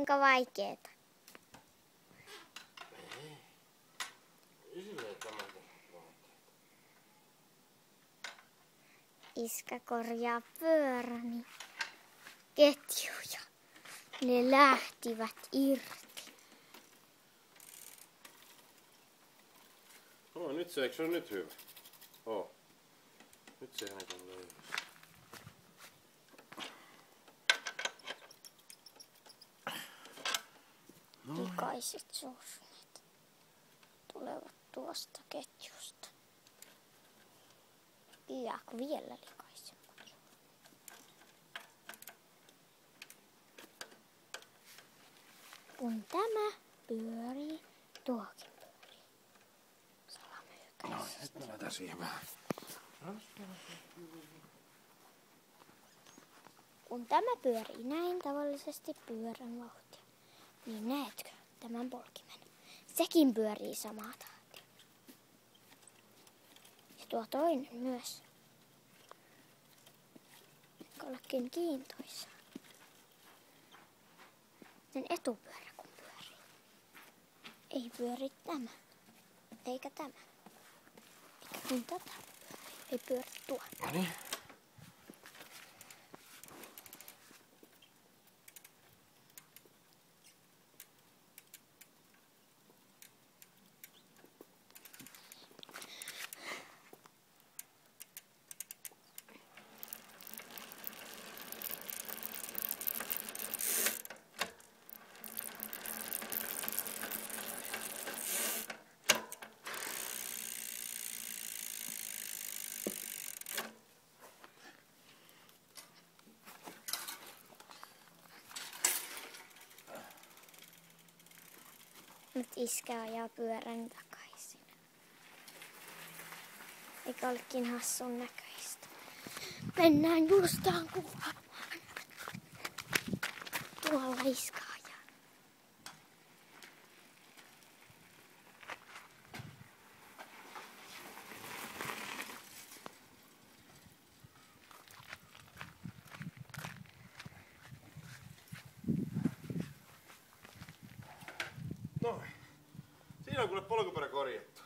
kuinka vaikeeta. Iskä korjaa pyöräni ketjuja. Ne lähtivät irti. Nyt se, eikö se ole nyt hyvä? Nyt sehän on löydä. Likaiset sormet tulevat tuosta ketjusta. Jääkö vielä likaisemmat sormet? Kun tämä pyörii, tuokin pyörii. Salamyhkäisesti. Nyt mä laitan siihen vähän. Kun tämä pyörii näin tavallisesti pyörän vauhtia, niin näetkö tämän polkimen? Sekin pyörii samaa tahtia. Ja tuo toinen myös. Eikö olekin kiintoisaa? Sen etupyörä kun pyörii. Ei pyöri tämä. Eikä tämä. Eikä kun tätä pyörii. Ei pyöri tuo. Noniin. Nyt iskä ajaa pyörän takaisin. Eikä olekin hassun näköistä. Mennään justaan kuvaamaan. Tuolla iskä ajaa. Noin. Siinä on kuule polkupyörä korjattu.